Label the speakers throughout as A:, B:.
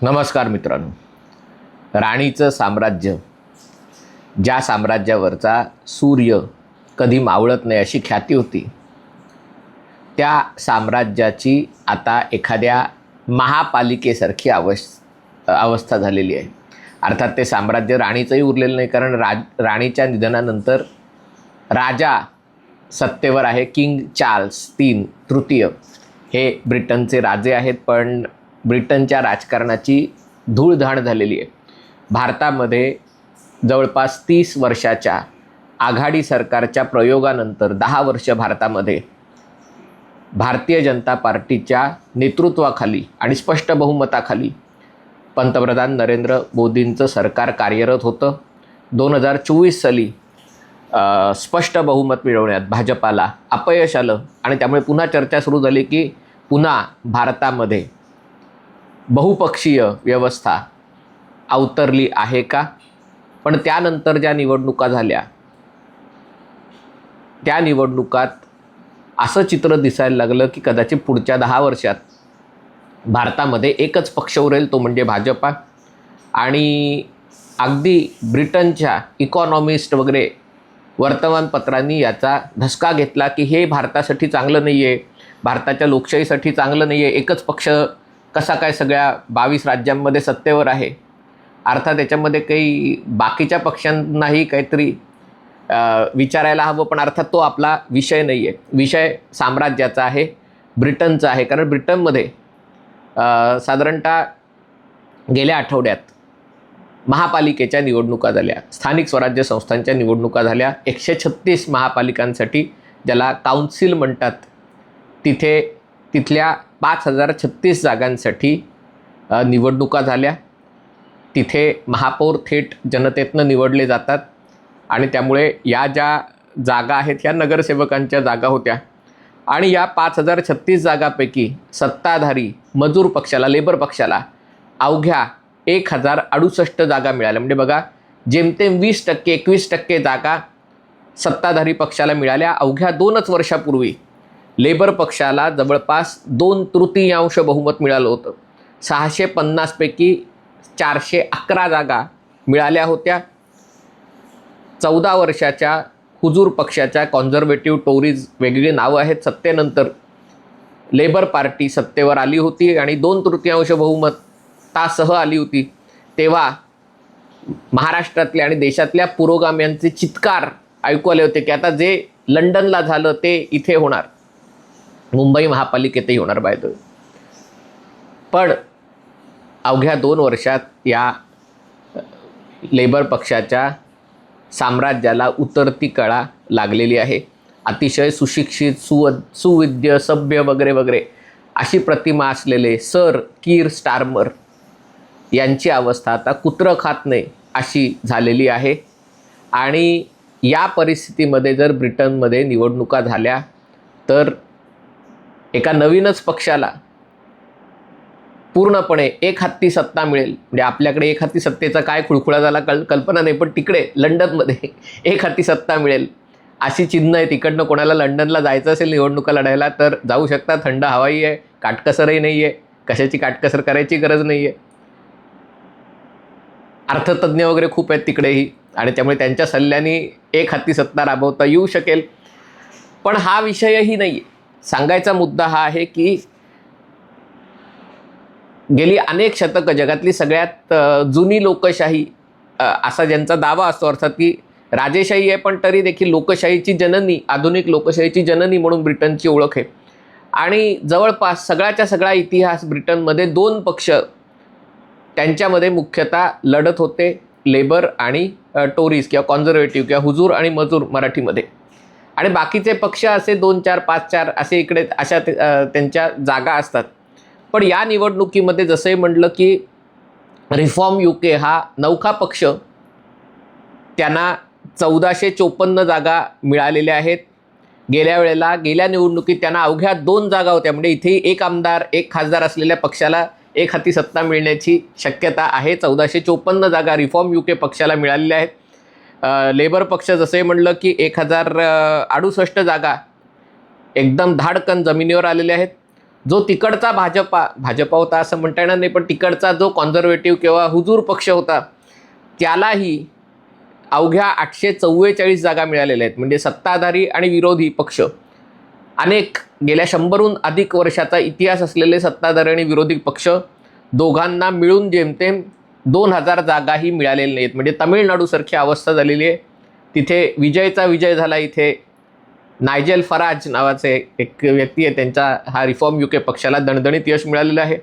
A: नमस्कार मित्रांनो. राणीचं साम्राज्य, ज्या साम्राज्यावरचा सूर्य कधी मावळत नाही अशी ख्याती होती, त्या साम्राज्याची आता एखाद्या महापालिकेसारखी अवस्था झालेली आहे. अर्थात ते साम्राज्य राणीचंही उरलेलं नाही, कारण राणीच्या निधनानंतर राजा सत्तेवर आहे. किंग चार्ल्स तृतीय हे ब्रिटनचे राजे आहेत, पण ब्रिटनच्या राजकारणाची धूळधाण झालेली आहे. भारतामध्ये जवळपास 30 वर्षाच्या आघाडी सरकारच्या प्रयोगानंतर 10 वर्ष भारतामध्ये भारतीय जनता पार्टीच्या नेतृत्वाखाली आणि स्पष्ट बहुमताखाली पंतप्रधान नरेंद्र मोदींचं सरकार कार्यरत होतं. 2024 साली स्पष्ट बहुमत मिळवण्यात भाजपाला अपयश आलं आणि त्यामुळे पुन्हा चर्चा सुरू झाली की पुन्हा भारतामध्ये बहुपक्षीय व्यवस्था अवतरली आहे का. पण त्यानंतर ज्या निवडणुका झाल्या, त्या निवडणुकात असं चित्र दिसायला लागलं की कदाचित पुढच्या 10 वर्षात भारतामध्ये एकच पक्ष उरेल, तो म्हणजे भाजपा. आणि अगदी ब्रिटनच्या इकॉनॉमिस्ट वगैरे वर्तमानपत्रांनी याचा धसका घेतला की हे भारतासाठी चांगलं नाही आहे, भारताच्या लोकशाहीसाठी चांगलं नाही आहे, एकच पक्ष कसा काय सगळ्या 22 राज्यांमध्ये सत्तेवर आहे. अर्थात त्याच्यामध्ये काही बाकीच्या पक्षांनाही काहीतरी विचारायला हवं, पण अर्थात तो आपला विषय नाही आहे. विषय साम्राज्याचा आहे, ब्रिटनचा आहे. कारण ब्रिटनमध्ये साधारणतः गेल्या आठवड्यात महापालिकेच्या निवडणुका झाल्या, स्थानिक स्वराज्य संस्थांच्या निवडणुका झाल्या. 136 महापालिकांसाठी, ज्याला काउन्सिल म्हणतात, तिथल्या 5036 जागांसाठी निवडणुका झाल्या. तिथे महापौर थेट जनतेतनं निवडले जातात आणि त्यामुळे या ज्या जागा आहेत ह्या नगरसेवकांच्या जागा होत्या. आणि या 5036 जागापैकी सत्ताधारी मजूर पक्षाला, लेबर पक्षाला अवघ्या 1068 जागा मिळाल्या. म्हणजे बघा, जेमतेम 20% 21% जागा सत्ताधारी पक्षाला मिळाल्या. अवघ्या 2च वर्षापूर्वी लेबर पक्षाला जवळपास 2/3 बहुमत मिळालं होतं. 650 पैकी 411 जागा मिळाल्या होत्या. 14 वर्षाच्या हुजूर पक्षाच्या, कॉन्झर्वेटिव्ह टोरीज वेगळी नावं आहेत, सत्तेनंतर लेबर पार्टी सत्तेवर आली होती आणि 2/3 बहुमतासह आली होती. तेव्हा महाराष्ट्रातल्या आणि देशातल्या पुरोगाम्यांचे चित्कार ऐकू आले होते की आता जे लंडनला झालं ते इथे होणार, मुंबई महापालिकेतही होणार बाय. पण अवघ्या 2 वर्षात या लेबर पक्षाच्या साम्राज्याला उतरती कळा लागलेली आहे. अतिशय सुशिक्षित, सुविद्य, सभ्य वगैरे वगैरे अशी प्रतिमा असलेले सर कीर स्टारमर यांची अवस्था आता कुत्रं खात नाही अशी झालेली आहे. आणि या परिस्थितीमध्ये जर ब्रिटनमध्ये निवडणुका झाल्या तर एका नवीनच पक्षाला पूर्णपणे एकहाती सत्ता मिळेल. म्हणजे आपल्याकडे एकहाती सत्तेचा काय खुळखुळा झाला कल्पना नाही, पण तिकडे लंडनमध्ये एकहाती सत्ता मिळेल अशी चिन्ह आहे. तिकडनं कोणाला लंडनला जायचं असेल निवडणुका लढायला तर जाऊ शकता. थंड हवाई आहे, काटकसरही नाही आहे, कशाची काटकसर करायची गरज नाही आहे. अर्थतज्ञ वगैरे खूप आहेत तिकडेही आणि त्यामुळे त्यांच्या सल्ल्याने एकहाती सत्ता राबवता येऊ शकेल. पण हा विषयही नाही आहे. सांगायचा मुद्दा हा आहे की गेली अनेक शतकं जगातली सगळ्यात जुनी लोकशाही असा ज्यांचा दावा असतो, अर्थात की राजेशाही आहे पण तरी देखील लोकशाहीची जननी, आधुनिक लोकशाहीची जननी म्हणून ब्रिटनची ओळख आहे. आणि जवळपास सगळ्याच्या सगळा इतिहास ब्रिटनमध्ये 2 पक्ष त्यांच्यामध्ये मुख्यतः लढत होते, लेबर आणि टोरीज किंवा कॉन्झर्वेटिव्ह किंवा हुजूर आणि मजूर मराठीमध्ये. आणि बाकीचे पक्ष असे 2-4 5-4 असे इकडे अशा त्यांच्या जागा असतात. पण या निवडणुकीमध्ये जसंही म्हटलं की रिफॉर्म UK हा नवखा पक्ष, त्यांना 1454 जागा मिळालेल्या आहेत. गेल्या निवडणुकीत त्यांना अवघ्या 2 जागा होत्या. म्हणजे इथेही एक आमदार, एक खासदार असलेल्या पक्षाला एक हाती सत्ता मिळण्याची शक्यता आहे. 1454 जागा रिफॉर्म UK पक्षाला मिळालेल्या आहेत. लेबर पक्ष जसे म्हणलं की 1068 जागा एकदम धाडकन जमिनीवर आलेल्या आहेत. जो तिकडचा भाजपा होता असं म्हणता येणार नाही, पण तिकडचा जो कॉन्झर्वेटिव्ह किंवा हुजूर पक्ष होता त्यालाही अवघ्या 844 जागा मिळालेल्या आहेत. म्हणजे सत्ताधारी आणि विरोधी पक्ष अनेक गेल्या 100हून अधिक वर्षाचा इतिहास असलेले सत्ताधारी आणि विरोधी पक्ष दोघांना मिळून जेमतेम 2000 जागाही मिळालेल्या नाहीत. म्हणजे तमिळनाडूसारखी अवस्था झालेली आहे. तिथे विजयचा विजय झाला. इथे नायजेल फराज नावाचे एक व्यक्ती आहे, त्यांचा हा रिफॉर्म UK पक्षाला दणदणीत यश मिळालेलं आहे.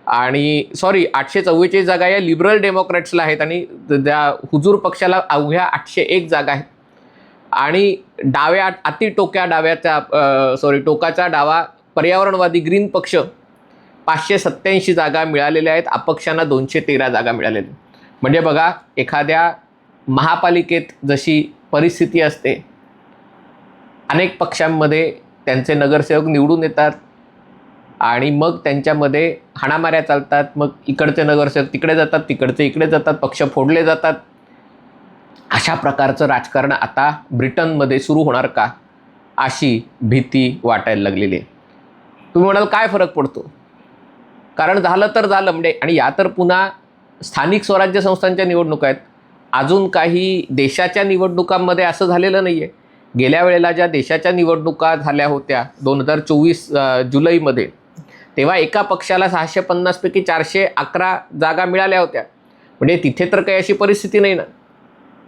A: आणि 844 जागा या लिबरल डेमोक्रॅट्सला आहेत आणि त्या हुजूर पक्षाला अवघ्या 801 जागा आहेत. आणि टोकाचा डावा पर्यावरणवादी ग्रीन पक्ष 587 जागा मिळालेल्या आहेत. अपक्षांना 213 जागा मिळालेल्या. म्हणजे बघा, एखाद्या महापालिकेत जशी परिस्थिती असते, अनेक पक्षांमध्ये त्यांचे नगरसेवक निवडून येतात आणि मग त्यांच्यामध्ये हाणामाऱ्या चालतात. मग इकडचे नगरसेवक तिकडे जातात, तिकडचे इकडे जातात, पक्ष फोडले जातात. अशा प्रकारचं राजकारण आता ब्रिटनमध्ये सुरू होणार का, अशी भीती वाटायला लागलेली आहे. तुम्ही म्हणाल काय फरक पडतो, कारण झालं तर झालं म्हणजे. आणि या तर पुन्हा स्थानिक स्वराज्य संस्थांच्या निवडणुका आहेत. अजून काही देशाच्या निवडणुकांमध्ये असं झालेलं नाही आहे. गेल्या वेळेला ज्या देशाच्या निवडणुका झाल्या होत्या 2024 जुलैमध्ये, तेव्हा एका पक्षाला 650 पैकी 411 जागा मिळाल्या होत्या. म्हणजे तिथे तर काही अशी परिस्थिती नाही ना.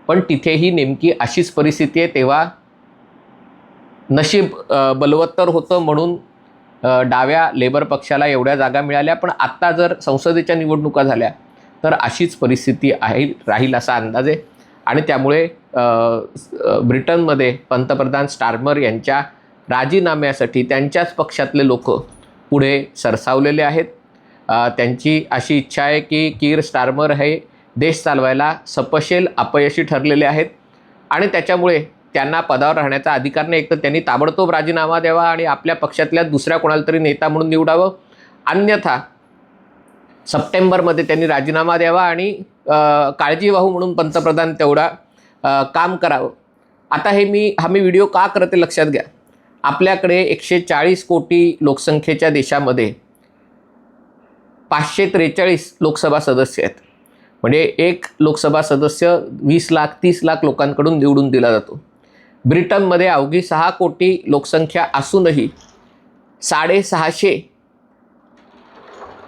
A: पण तिथेही नेमकी अशीच परिस्थिती आहे. तेव्हा नशीब बलवत्तर होतं म्हणून डाव्या लेबर पक्षाला एवढ्या जागा मिळाल्या. पण आत्ता जर संसदेच्या निवडणुका झाल्या तर अशीच परिस्थिती राहील असा अंदाज आहे. आणि त्यामुळे ब्रिटनमध्ये पंतप्रधान स्टार्मर यांच्या राजीनाम्यासाठी त्यांच्याच पक्षातले लोक पुढे सरसावलेले आहेत. त्यांची अशी इच्छा आहे की कीर स्टार्मर हे देश चालवायला सपशेल अपयशी ठरलेले आहेत आणि त्याच्यामुळे त्यांना पदावर राहण्याचा अधिकार नाही. एक तर त्यांनी ताबडतोब राजीनामा द्यावा आणि आपल्या पक्षातल्या दुसऱ्या कोणाला तरी नेता म्हणून निवडावं, अन्यथा सप्टेंबरमध्ये त्यांनी राजीनामा द्यावा आणि काळजीवाहू म्हणून पंतप्रधान तेवढा काम करावं. आता हा मी व्हिडिओ का करते लक्षात घ्या. आपल्याकडे 140 कोटी लोकसंख्येच्या देशामध्ये 543 लोकसभा सदस्य आहेत. म्हणजे एक लोकसभा सदस्य 20 लाख 30 लाख लोकांकडून निवडून दिला जातो. ब्रिटनमध्ये अवघी 6 कोटी लोकसंख्या असूनही 650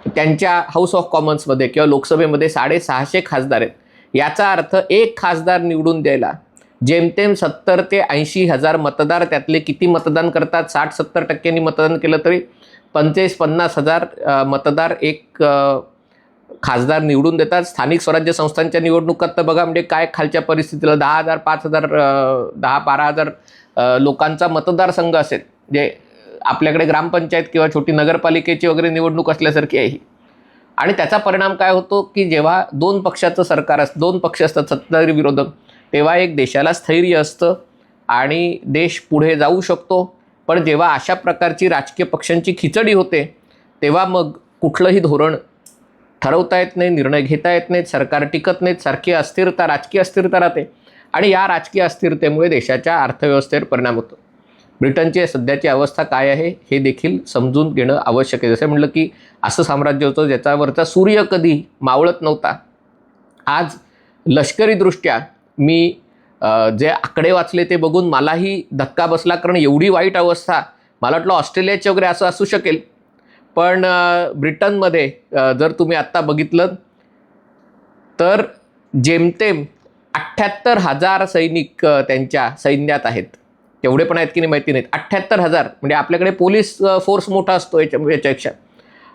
A: त्यांच्या हाऊस ऑफ कॉमन्समध्ये किंवा लोकसभेमध्ये 650 खासदार आहेत. याचा अर्थ एक खासदार निवडून द्यायला जेमतेम 70 ते 80 हजार मतदार, त्यातले किती मतदान करतात, 60-70% मतदान केलं तरी 45-50 हजार मतदार एक खासदार निवडून देतात. स्थानिक स्वराज्य संस्थांच्या निवडणुकात तर बघा, म्हणजे काय खालच्या परिस्थितीला 10,000 5,000 10-12,000 लोकांचा मतदारसंघ असेल. जे आपल्याकडे ग्रामपंचायत किंवा छोटी नगरपालिकेची वगैरे निवडणूक असल्यासारखी आहे. आणि त्याचा परिणाम काय होतो की जेव्हा दोन पक्षाचं सरकार दोन पक्ष असतात, सत्ताधारी विरोधक, तेव्हा एक देशाला स्थैर्य असतं आणि देश पुढे जाऊ शकतो. पण जेव्हा अशा प्रकारची राजकीय पक्षांची खिचडी होते तेव्हा मग कुठलंही धोरण ठरवता येत नाही, निर्णय घेता येत नाहीत, सरकार टिकत नाहीत, सारखी अस्थिरता, राजकीय अस्थिरता राहते आणि या राजकीय अस्थिरतेमुळे देशाच्या अर्थव्यवस्थेवर परिणाम होतो. ब्रिटनची सध्याची अवस्था काय आहे हे देखील समजून घेणं आवश्यक आहे. जसं म्हटलं की असं साम्राज्य होतं ज्याच्यावरचा सूर्य कधी मावळत नव्हता. आज लष्करीदृष्ट्या मी जे आकडे वाचले ते बघून मलाही धक्का बसला, कारण एवढी वाईट अवस्था, मला वाटलं ऑस्ट्रेलियाचे वगैरे असं असू शकेल, पण ब्रिटनमध्ये जर तुम्ही आत्ता बघितलं तर जेमतेम 78,000 सैनिक त्यांच्या सैन्यात आहेत. तेवढे पण आहेत की नाही माहिती नाहीत. 78,000 म्हणजे आपल्याकडे पोलीस फोर्स मोठा असतो याच्यापेक्षा.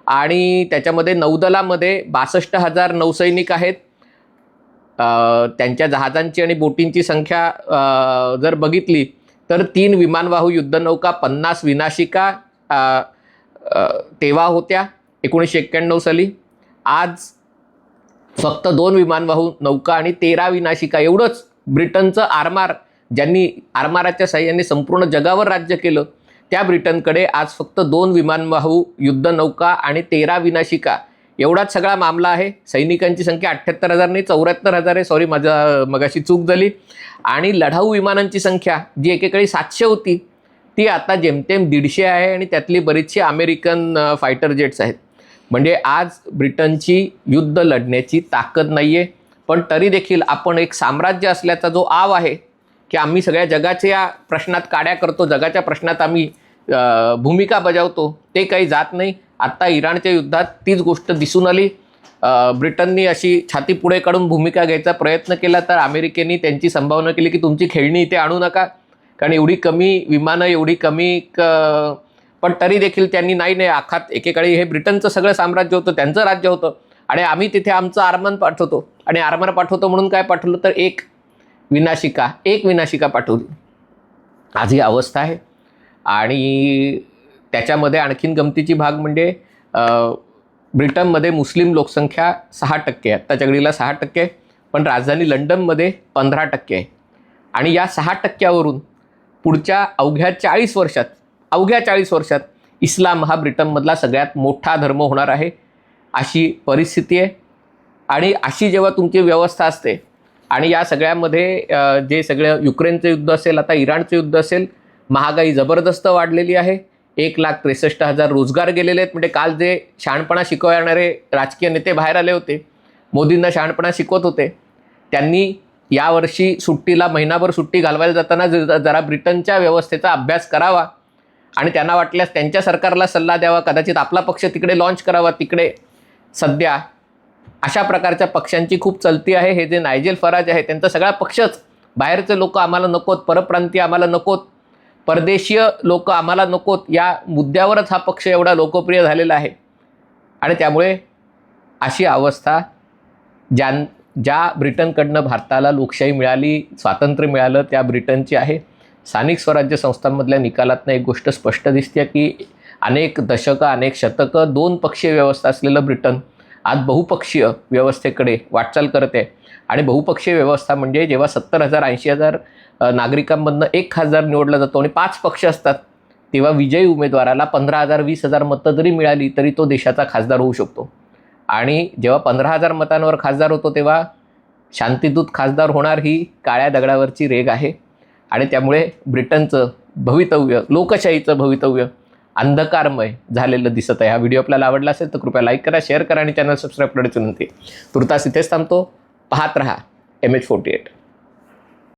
A: आणि त्याच्यामध्ये नौदलामध्ये 62,000 नौसैनिक आहेत. त्यांच्या जहाजांची आणि बोटींची संख्या जर बघितली तर 3 विमानवाहू युद्धनौका, 50 विनाशिका तेव्हा होत्या 1991 साली. आज फक्त 2 विमानवाहू नौका आणि 13 विनाशिका, एवढंच. ब्रिटनचं आरमार, ज्यांनी आरमाराच्या साह्याने संपूर्ण जगावर राज्य केलं, त्या ब्रिटनकडे आज फक्त 2 विमानवाहू युद्धनौका आणि 13 विनाशिका एवढाच सगळा मामला आहे. सैनिकांची संख्या 78,000 नाही 74,000 आहे. सॉरी, माझा मगाशी चूक झाली. आणि लढाऊ विमानांची संख्या जी एकेकाळी 700 होती ती आता जेमतेम 150 आहे आणि त्यातली बरीचशी अमेरिकन फायटर जेट्स आहेत. म्हणजे आज ब्रिटनची युद्ध लढण्याची ताकद नाही आहे. पण तरी देखील आपण एक साम्राज्य असल्याचा जो आव आहे की आम्ही सगळ्या जगाच्या प्रश्नात काड्या करतो, जगाच्या प्रश्नात आम्ही भूमिका बजावतो, ते काही जात नाही. आत्ता इराणच्या युद्धात तीच गोष्ट दिसून आली. ब्रिटननी अशी छाती पुढे काढून भूमिका घ्यायचा प्रयत्न केला तर अमेरिकेने त्यांची संभावना केली की तुमची खेळणी इथे आणू नका, कारण एवढी कमी विमानं, एवढी कमी पण तरी देखील त्यांनी नाही आखात एकेकाळी हे ब्रिटनचं सगळं साम्राज्य होतं, त्यांचं राज्य होतं आणि आम्ही तिथे आमचं आर्मन पाठवतो. आणि आर्मर पाठवतो म्हणून काय पाठवलं तर एक विनाशिका पाठवली. आज ही अवस्था आहे. आणि त्याच्यामध्ये आणखीन गमतीची भाग म्हणजे ब्रिटनमध्ये मुस्लिम लोकसंख्या 6% आहे, आत्ताच्या घडीला 6% आहे, पण राजधानी लंडनमध्ये 15% आहे. आणि या 6%वरून पुढच्या अवघ्या 40 वर्षात इस्लाम हा ब्रिटनमधला सगळ्यात मोठा धर्म होणार आहे, अशी परिस्थिती आहे. आणि अशी जेव्हा तुमची व्यवस्था असते आणि या सगळ्यामध्ये जे सगळं युक्रेनचं युद्ध असेल, आता इराणचं युद्ध असेल, महागाई जबरदस्त वाढलेली आहे. 1,63,000 रोजगार गेलेले आहेत. म्हणजे काल जे शहाणपणा शिकवणारे राजकीय नेते बाहेर आले होते, मोदींना शहाणपणा शिकवत होते, त्यांनी यावर्षी सुट्टीला महिनाभर सुट्टी घालवायला जाताना जरा ब्रिटनच्या व्यवस्थेचा अभ्यास करावा आणि त्यांना वाटल्यास त्यांच्या सरकारला सल्ला द्यावा, कदाचित आपला पक्ष तिकडे लॉन्च करावा. तिकडे सध्या अशा प्रकारच्या पक्षांची खूप चलती आहे. हे जे नायजेल फराज आहे त्यांचा सगळा पक्षच बाहेरचे लोक आम्हाला नकोत, परप्रांतीय आम्हाला नकोत, परदेशीय लोक आम्हाला नकोत, या मुद्द्यावरच हा पक्ष एवढा लोकप्रिय झालेला आहे. आणि त्यामुळे अशी अवस्था ज्या ब्रिटनकडनं भारताला लोकशाही मिळाली, स्वातंत्र्य मिळालं, त्या ब्रिटनची आहे. स्थानिक स्वराज्य संस्थांमधल्या निकालातनं एक गोष्ट स्पष्ट दिसते की अनेक दशकं, अनेक शतकं 2 पक्षीय व्यवस्था असलेलं ब्रिटन आज बहुपक्षीय व्यवस्थेकडे वाटचाल करते. आणि बहुपक्षीय व्यवस्था म्हणजे जेव्हा 70,000 80,000 नागरिकांमधनं 1 खासदार निवडला जातो आणि 5 पक्ष असतात, तेव्हा विजयी उमेदवाराला 15,000 20,000 मतं जरी मिळाली तरी तो देशाचा खासदार होऊ शकतो. आणि जेव्हा 15,000 मतांवर खासदार होतो तेव्हा शांतिदूत खासदार होणार ही काळ्या दगडावरची रेघ आहे. आणि त्यामुळे ब्रिटनचं भवितव्य, लोकशाहीचं भवितव्य अंधकारमय झालेलं दिसत आहे. हा व्हिडिओ आपल्याला आवडला असेल तर कृपया लाईक करा, शेअर करा आणि चॅनल सबस्क्राईब करण्याची विनंती. तुर्तास इथेच थांबतो. पाहत रहा MH48.